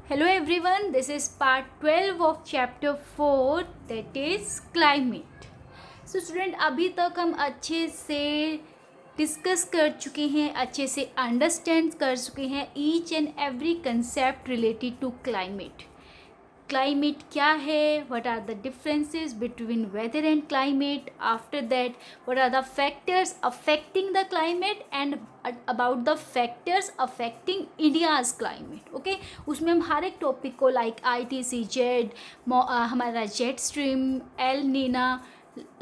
Hello everyone, this is part 12 of chapter 4 that is climate. So student अभी तक हम अच्छे से डिस्कस कर चुके हैं, अच्छे से अंडरस्टैंड कर चुके हैं each and every concept related to climate. Climate क्या है, what are the differences between weather and climate, after that what are the factors affecting the climate and about the factors affecting India's climate. okay, उसमें हम हर एक topic को like ITC हमारा jet stream, L Neena,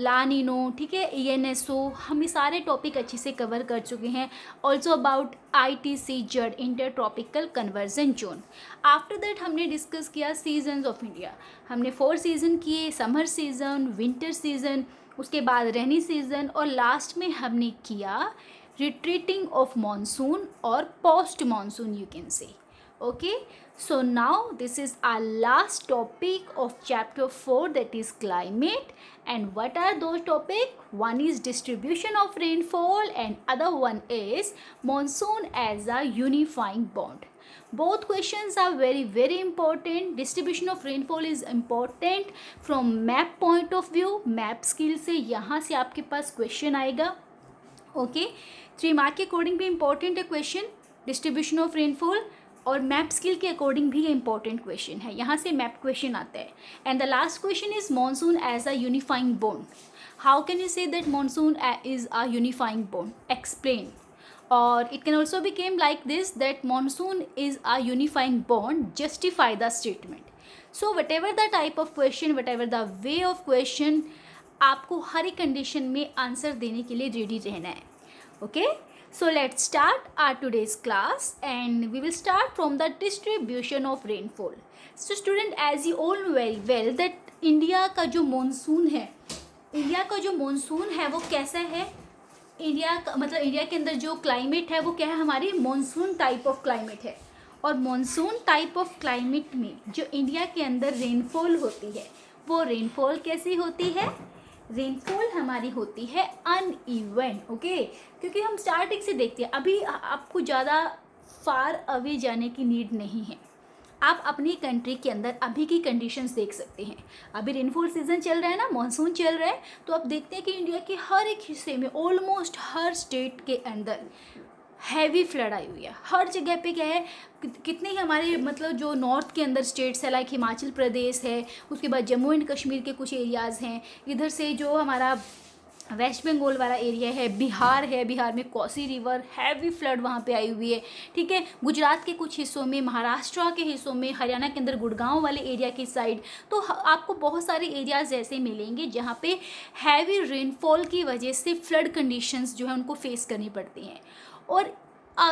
ला Nino, ठीक है, ENSO, हम ये सारे टॉपिक अच्छे से कवर कर चुके हैं. ऑल्सो अबाउट ITC जड inter tropical conversion zone. After that हमने डिस्कस किया सीजन्स ऑफ इंडिया. हमने 4 सीज़न किए, समर सीज़न, विंटर सीज़न, उसके बाद रेनी सीज़न और लास्ट में हमने किया रिट्रीटिंग ऑफ मानसून और post monsoon you can say. okay, so now this is our last topic of chapter 4 that is climate. And what are those topics? One is distribution of rainfall and other one is monsoon as a unifying bond. Both questions are very important. Distribution of rainfall is important from map point of view. map skill से यहाँ से आपके पास question आएगा. okay, 3 mark के according भी important है question distribution of rainfall और मैप स्किल के अकॉर्डिंग भी इंपॉर्टेंट क्वेश्चन है. यहाँ से मैप क्वेश्चन आता है. And the last question is monsoon as a unifying bond. How can you say that monsoon is a unifying bond? Explain. और it can also became like this that monsoon is a unifying bond. Justify the statement. So what ever the type of question, what ever the way of question, आपको हर एक condition में answer देने के लिए ready रहना है. Okay, so let's start our today's class and we will start from the distribution of rainfall. So student, as you all know very well that India का जो monsoon है, इंडिया का जो monsoon है वो कैसा है? इंडिया का मतलब इंडिया के अंदर जो क्लाइमेट है वो क्या है? हमारी monsoon टाइप ऑफ क्लाइमेट है. और monsoon टाइप ऑफ क्लाइमेट में जो इंडिया के अंदर रेनफॉल होती है वो रेनफॉल कैसी होती है? रेनफॉल हमारी होती है अनइवन. ओके, क्योंकि हम स्टार्टिंग से देखते हैं, अभी आपको ज़्यादा फार अवे जाने की नीड नहीं है. आप अपनी कंट्री के अंदर अभी की कंडीशंस देख सकते हैं. अभी रेनफॉल सीजन चल रहा है ना, मानसून चल रहा है, तो आप देखते हैं कि इंडिया के हर एक हिस्से में ऑलमोस्ट हर स्टेट के अंदर हैवी फ्लड आई हुई है. हर जगह पे क्या है, कितने ही हमारे मतलब जो नॉर्थ के अंदर स्टेट्स है लाइक हिमाचल प्रदेश है, उसके बाद जम्मू एंड कश्मीर के कुछ एरियाज़ हैं, इधर से जो हमारा वेस्ट बंगाल वाला एरिया है, बिहार है, बिहार में कोसी रिवर हैवी फ्लड वहाँ पे आई हुई है. ठीक है, गुजरात के कुछ हिस्सों में, महाराष्ट्र के हिस्सों में, हरियाणा के अंदर गुड़गांव वाले एरिया की साइड, तो आपको बहुत सारे एरियाज़ ऐसे मिलेंगे जहाँ पे हैवी रेनफॉल की वजह से फ्लड कंडीशंस जो है उनको फेस करनी पड़ती हैं. और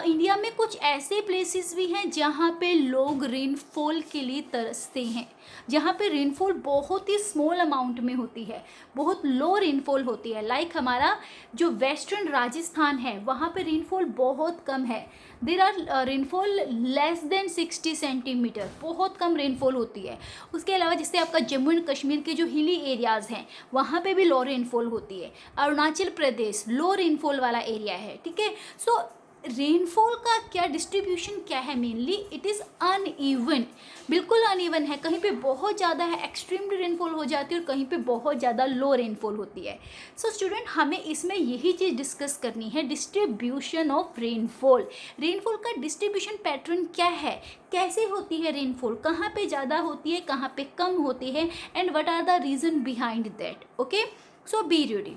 इंडिया में कुछ ऐसे प्लेसेस भी हैं जहाँ पे लोग रेनफॉल के लिए तरसते हैं, जहाँ पे रेनफॉल बहुत ही स्मॉल अमाउंट में होती है, बहुत लो रेनफॉल होती है. लाइक हमारा जो वेस्टर्न राजस्थान है वहाँ पे रेनफॉल बहुत कम है. There are rainfall less than 60 centimetre, बहुत कम रेनफॉल होती है. उसके अलावा जैसे आपका जम्मू एंड कश्मीर के जो हिली एरियाज़ हैं वहाँ पे भी लो रेनफॉल होती है. अरुणाचल प्रदेश लो रेनफॉल वाला एरिया है. ठीक है, सो रेनफॉल का क्या डिस्ट्रीब्यूशन क्या है? मेनली इट इज़ अनइवन, बिल्कुल अनइवन है. कहीं पे बहुत ज़्यादा है, एक्सट्रीम रेनफॉल हो जाती है, और कहीं पे बहुत ज़्यादा लो रेनफॉल होती है. सो स्टूडेंट, हमें इसमें यही चीज़ डिस्कस करनी है, डिस्ट्रीब्यूशन ऑफ रेनफॉल. रेनफॉल का डिस्ट्रीब्यूशन पैटर्न क्या है, कैसे होती है रेनफॉल, कहाँ पे ज़्यादा होती है, कहाँ पे कम होती है, and what are the reason behind that. Okay, so be ready.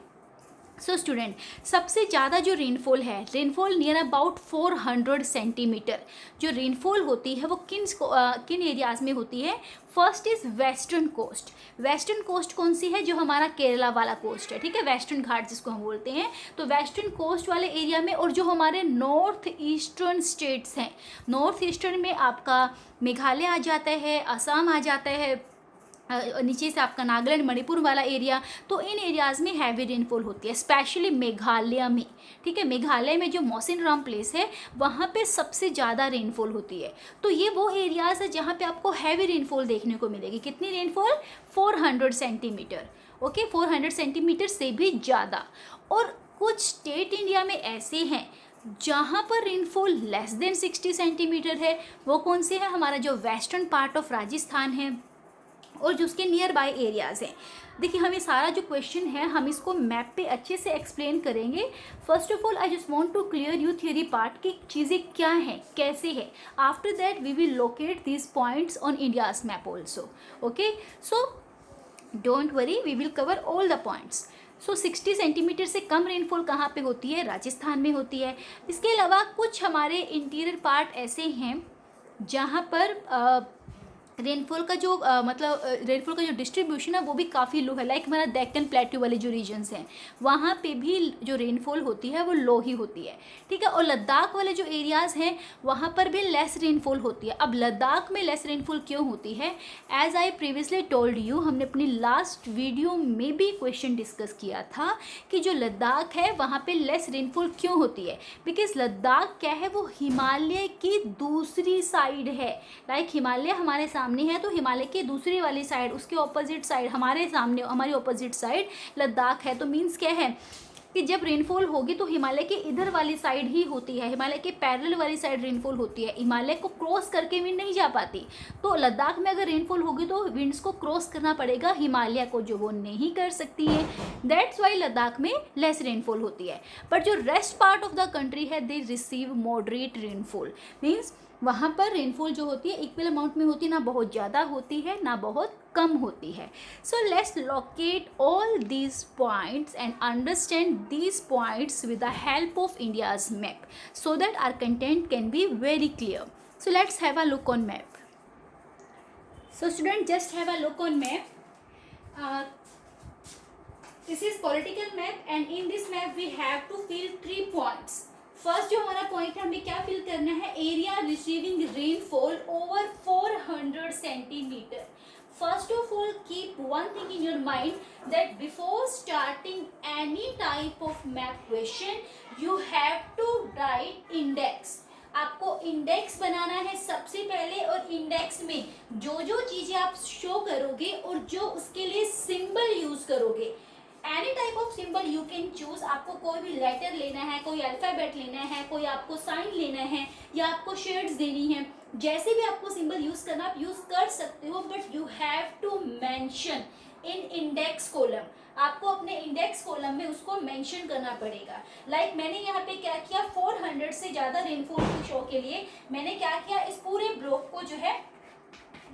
So student, सबसे ज़्यादा जो रेनफॉल है, रेनफॉल नियर अबाउट 400 सेंटीमीटर जो रेनफॉल होती है वो किन एरियाज़ में होती है? First is western coast. Western coast कौन सी है? जो हमारा केरला वाला कोस्ट है. ठीक है, वेस्टर्न घाट जिसको हम बोलते हैं, तो वेस्टर्न कोस्ट वाले एरिया में. और जो हमारे नॉर्थ ईस्टर्न स्टेट्स हैं, नॉर्थ ईस्टर्न में आपका मेघालय आ जाता है, असम आ जाता है, नीचे से आपका नागालैंड मणिपुर वाला एरिया, तो इन एरियाज़ में हैवी रेनफॉल होती है, स्पेशली मेघालय में. ठीक है, मेघालय में जो मौसिनराम प्लेस है वहाँ पे सबसे ज़्यादा रेनफॉल होती है. तो ये वो एरियाज़ है जहाँ पे आपको हैवी रेनफॉल देखने को मिलेगी. कितनी रेनफॉल? 400 सेंटीमीटर. ओके, 400 सेंटीमीटर से भी ज़्यादा. और कुछ स्टेट इंडिया में ऐसे हैं जहाँ पर रेनफॉल लेस देन 60 सेंटीमीटर है वो कौन से है, हमारा जो वेस्टर्न पार्ट ऑफ राजस्थान है और जो उसके नियर बाय एरियाज़ हैं। देखिए हमें सारा जो क्वेश्चन है हम इसको मैप पे अच्छे से एक्सप्लेन करेंगे। First of all I just want to clear you theory part की चीज़ें क्या हैं कैसे है। After that we will locate this points on India's map also. Okay, so don't worry, we will cover all the points. So 60 centimetre से कम rainfall कहाँ पे होती है, राजस्थान में होती है। इसके अलावा कुछ हमारे इंटीरियर पार्ट ऐसे हैं जहाँ पर रेनफॉल का जो मतलब रेनफॉल का जो डिस्ट्रीब्यूशन है वो भी काफ़ी लो है। लाइक हमारा डेक्कन प्लेट्यू वाले जो रीजन्स हैं वहाँ पे भी जो रेनफॉल होती है वो लो ही होती है, ठीक है। और लद्दाख वाले जो एरियाज़ हैं वहाँ पर भी लेस रेनफॉल होती है। अब लद्दाख में लेस रेनफॉल क्यों होती है, as I previously told you, हमने अपनी लास्ट वीडियो में भी क्वेश्चन डिस्कस किया था कि जो लद्दाख है वहाँ पर लेस रेनफॉल क्यों होती है। बिकॉज लद्दाख क्या है, वो हिमालय की दूसरी साइड है। लाइक हिमालय हमारे सामने है तो हिमालय के दूसरी वाली साइड, उसके ऑपोजिट साइड हमारे सामने, हमारी ऑपोजिट साइड लद्दाख है। तो मीन्स क्या है कि जब रेनफॉल होगी तो हिमालय के इधर वाली साइड ही होती है, हिमालय के पैरेलल वाली साइड रेनफॉल होती है। हिमालय को क्रॉस करके विंड नहीं जा पाती। तो लद्दाख में अगर रेनफॉल होगी तो विंड्स को क्रॉस करना पड़ेगा हिमालय को, जो वो नहीं कर सकती है। दैट्स वाई लद्दाख में लेस रेनफॉल होती है। बट जो rest part of the country है they receive moderate rainfall. Means वहाँ पर रेनफॉल जो होती है इक्वल अमाउंट में होती है, ना बहुत ज़्यादा होती है ना बहुत कम होती है। So let's locate all these points and understand these points with the help of India's map so that our content can be very clear. So let's have a look on map. So student just have a look on map. This is political map and in this map we have to fill 3 points. First जो हमारा point है हमें क्या fill करना है, area receiving rainfall over 400 centimetre. First of all keep one thing in your mind that before starting any type of map question you have to write index. आपको index बनाना है सबसे पहले, और इंडेक्स में जो जो चीजें आप शो करोगे और जो उसके लिए सिंबल यूज करोगे, any type of symbol you can choose. आपको कोई भी लेटर लेना है, कोई अल्फाबेट लेना है, कोई आपको साइन लेना है या आपको शेड्स देनी है, जैसे भी आपको सिंबल यूज करना आप यूज कर सकते हो। But you have to mention in index column. आपको अपने इंडेक्स कॉलम में उसको मेंशन करना पड़ेगा। लाइक मैंने यहाँ पे क्या किया, 400 से ज़्यादा रेनफॉल की शो के लिए मैंने क्या किया, इस पूरे ब्लॉक को जो है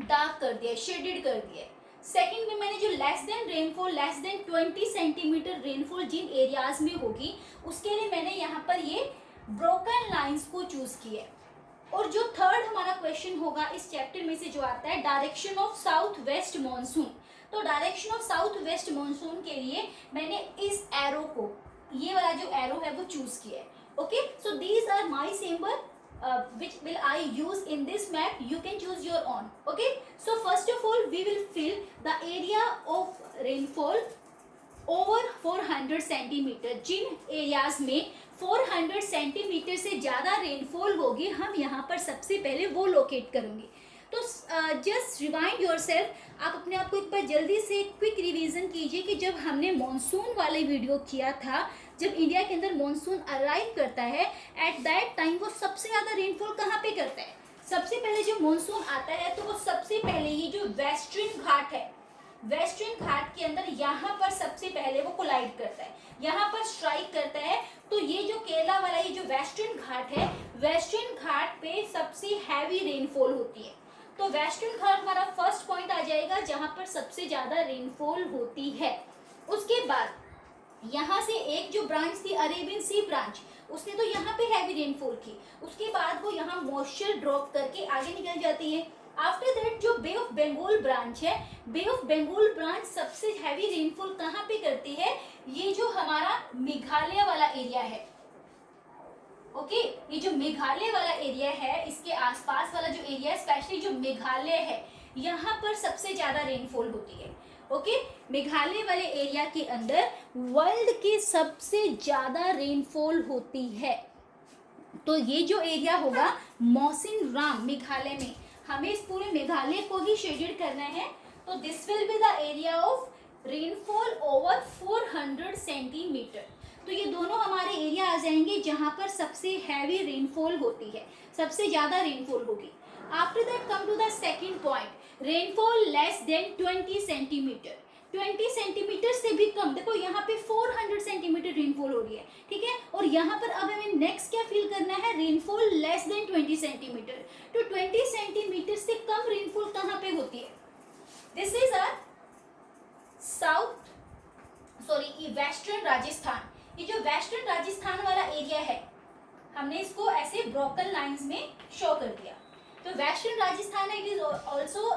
डार्क कर दिया, शेडेड कर दिया। सेकंड में मैंने जो less than rainfall, less than 20 centimetre rainfall जिन एरियाज में होगी उसके लिए मैंने यहाँ पर ये ब्रोकन लाइंस को चूज किया। और जो थर्ड हमारा क्वेश्चन होगा इस चैप्टर में से जो आता है direction of south west monsoon, तो direction of south west monsoon के लिए मैंने इस एरो को, ये वाला जो एरो है वो चूज किया है। Okay, so these are my symbol which will I use in this map. You can choose your own. Okay, so first of all we will fill the area of rainfall over 400 centimetre. जिन areas में 400 centimetre से ज़्यादा rainfall होगी हम यहाँ पर सबसे पहले वो लोकेट करेंगे। तो जस्ट रिवाइंड योर सेल्फ, आप अपने आप को एक बार जल्दी से क्विक रिवीजन कीजिए कि जब हमने मॉनसून वाले वीडियो किया था, जब इंडिया के अंदर मॉनसून अराइव करता है एट दैट टाइम वो सबसे ज़्यादा रेनफॉल कहाँ पे करता है। सबसे पहले जब मॉनसून आता है तो वो सबसे पहले ये जो वेस्टर्न घाट है, वेस्टर्न घाट के अंदर यहाँ पर सबसे पहले वो कोलाइड करता है, यहाँ पर स्ट्राइक करता है। तो ये जो केरला वाला ये जो वेस्टर्न घाट है, वेस्टर्न घाट पे सबसे हैवी रेनफॉल होती है। तो वेस्टर्न घाट हमारा फर्स्ट पॉइंट आ जाएगा जहाँ पर सबसे ज़्यादा रेनफॉल होती है। उसके बाद यहाँ से एक जो ब्रांच थी अरेबियन सी ब्रांच, उसने तो यहाँ पे हैवी रेनफॉल की, उसके बाद वो यहाँ मॉइस्चर ड्रॉप करके आगे निकल जाती है। आफ्टर दैट जो बे ऑफ बंगाल ब्रांच है, बे ऑफ बंगाल ब्रांच सबसे हैवी रेनफॉल कहाँ पे करती है, ये जो हमारा मेघालय वाला एरिया है। ओके, ये जो मेघालय वाला एरिया है, इसके आसपास वाला जो एरिया है, स्पेशली जो मेघालय है, यहाँ पर सबसे ज्यादा रेनफॉल होती है। ओके, मेघालय वाले एरिया के अंदर वर्ल्ड की सबसे ज्यादा रेनफॉल होती है। तो ये जो एरिया होगा मौसिन राम मेघालय में, हमें इस पूरे मेघालय को ही शेडेड करना है। तो this will be the area of rainfall over 400 centimetre. तो ये दोनों हमारे एरिया आ जाएंगे जहाँ पर सबसे हैवी रेनफॉल होती है, सबसे ज़्यादा रेनफॉल होगी। After that come to the second point, rainfall less than 20 centimetre. 20 centimetre से भी कम, देखो यहाँ पे 400 सेंटीमीटर रेनफॉल हो रही है, ठीक है। और यहाँ पर अब हमें नेक्स्ट क्या फील करना है, रेनफॉल लेस देन 20 सेंटीमीटर। तो 20 सेंटीमीटर से कम रेनफॉल कहाँ पे होती है? This is our western Rajasthan. ये जो वेस्टर्न राजस्थान वाला एरिया है, हमने इसको ऐसे ब्रोकन लाइंस में शो कर दिया। तो वेस्टर्न राजस्थान है, it is also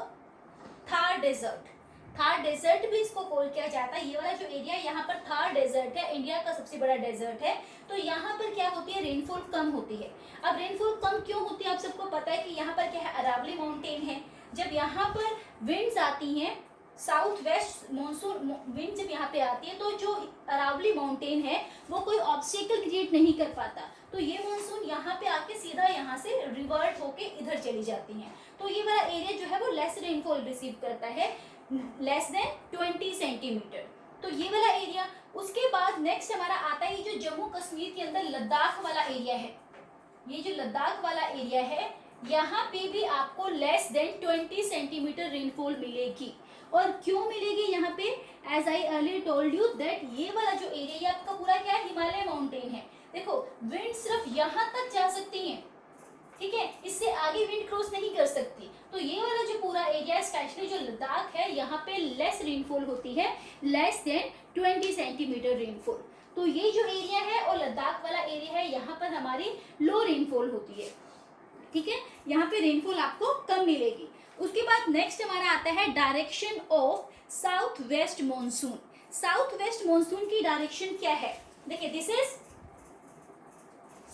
Thar desert. Thar desert भी इसको कॉल किया जाता है। ये वाला जो एरिया है, यहाँ पर थार डेजर्ट है, इंडिया का सबसे बड़ा डेजर्ट है। तो यहाँ पर क्या होती है, रेनफॉल कम होती है। अब रेनफॉल कम क्यों होती है, आप सबको पता है कि यहाँ पर क्या है, अरावली माउंटेन है। जब यहाँ पर विंड्स आती हैं, साउथ वेस्ट मॉनसून विंड जब यहाँ पे आती है, तो जो अरावली माउंटेन है वो कोई ऑब्स्टेकल क्रिएट नहीं कर पाता। तो ये मॉनसून यहाँ पे आके सीधा यहाँ से रिवर्ट होके इधर चली जाती हैं। तो ये वाला एरिया जो है वो लेस रेनफॉल रिसीव करता है, लेस देन 20 सेंटीमीटर। तो ये वाला एरिया। उसके बाद नेक्स्ट हमारा आता है जो जम्मू कश्मीर के अंदर लद्दाख वाला एरिया है। ये जो लद्दाख वाला एरिया है, यहाँ पे भी आपको लेस देन 20 सेंटीमीटर रेनफॉल मिलेगी। और क्यों मिलेगी यहाँ पे, as I early told you that ये वाला जो एरिया है आपका पूरा क्या है, हिमालय माउंटेन है। देखो विंड सिर्फ यहाँ तक जा सकती है, ठीक है, इससे आगे विंड क्रॉस नहीं कर सकती। तो ये वाला जो पूरा एरिया स्पेशली जो लद्दाख है, यहाँ पे लेस रेनफॉल होती है, लेस देन 20 सेंटीमीटर रेनफॉल। तो ये जो एरिया है और लद्दाख वाला एरिया है, यहाँ पर हमारी लो रेनफॉल होती है, ठीक है, यहाँ पे रेनफॉल आपको कम मिलेगी। उसके बाद नेक्स्ट हमारा आता है direction of south west monsoon. South west monsoon की डायरेक्शन क्या है, देखिए this is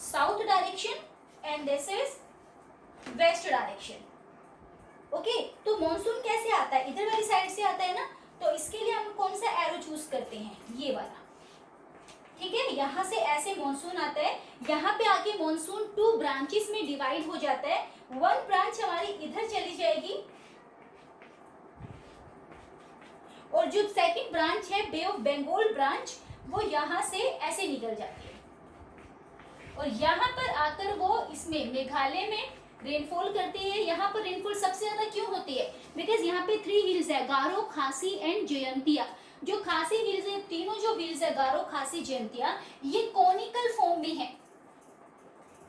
south direction and this is west direction. Okay, तो मॉनसून कैसे आता है, इधर वाली साइड से आता है ना। तो इसके लिए हम कौन सा एरो चूज करते हैं, ये वाला, ठीक है। यहाँ से ऐसे मॉनसून आता है, यहाँ पे आके मॉनसून 2 ब्रांचेस में डिवाइड हो जाता है। 1 ब्रांच हमारी इधर चली जाएगी और जो सेकंड ब्रांच है बे ऑफ बंगाल ब्रांच, वो यहाँ से ऐसे निकल जाती है और यहाँ पर आकर वो इसमें मेघालय में रेनफॉल करती है। यहाँ पर रेनफॉल सबसे ज्यादा क्यों होती है, बिकॉज यहाँ पे 3 हिल्स है, गारो, खासी एंड जयंतिया। जो खासी हिल्स है, तीनों जो हिल्स है, गारो, खासी, जयंतिया, ये कॉनिकल फॉर्म में है,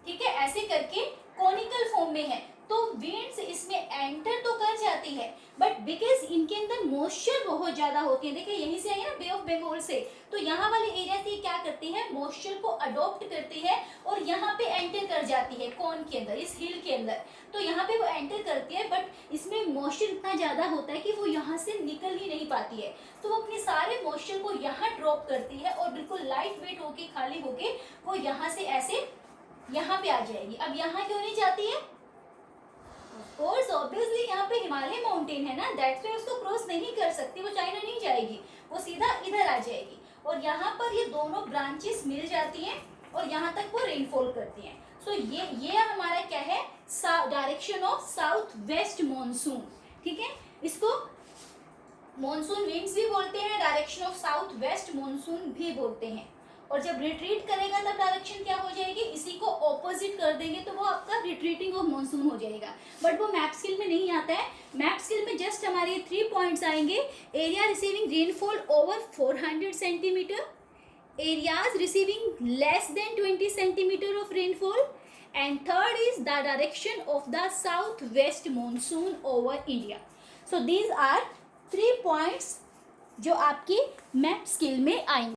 ठीक है, ऐसे करके कॉनिकल फॉर्म में है। तो विंड्स इसमें एंटर तो कर जाती है, बट बिकॉज इनके अंदर मॉइस्चर बहुत ज्यादा होती है, देखिए यहीं से आई है ना बे ऑफ बंगाल से, तो यहाँ वाले एरिया से क्या करती है, मॉइस्चर को अडॉप्ट करती है और यहाँ पे एंटर कर जाती है कॉन के अंदर, इस हिल के अंदर। तो यहाँ पे वो एंटर करती है, बट इसमें मॉइस्चर इतना ज्यादा होता है कि वो यहाँ से निकल ही नहीं पाती है। तो वो अपने सारे मॉइस्चर को यहाँ ड्रॉप करती है और बिल्कुल लाइट वेट होके, खाली होके वो यहाँ से ऐसे यहाँ पे आ जाएगी। अब यहाँ क्यों नहीं जाती है, कोर्स ऑब्वियसली यहाँ पे हिमालय माउंटेन है ना, दैट्स व्हाई उसको क्रॉस नहीं कर सकती, वो चाइना नहीं जाएगी, वो सीधा इधर आ जाएगी और यहाँ पर ये दोनों ब्रांचेस मिल जाती हैं और यहाँ तक वो रेनफॉल करती हैं। सो ये हमारा क्या है, direction of south west monsoon, ठीक है। इसको मॉनसून विंड्स भी बोलते हैं, direction of south west monsoon भी बोलते हैं। और जब रिट्रीट करेगा तब डायरेक्शन क्या हो जाएगी, इसी को ऑपोजिट कर देंगे तो वो आपका रिट्रीटिंग ऑफ मॉनसून हो जाएगा। बट वो मैप स्किल में नहीं आता है, मैप स्किल में जस्ट हमारे 3 पॉइंट्स आएंगे, area receiving rainfall over 400 centimetre, areas receiving less than 20 centimetre of rainfall, and third is the direction of the south west monsoon over India. So these are 3 points जो आपकी map skill में आएंगे।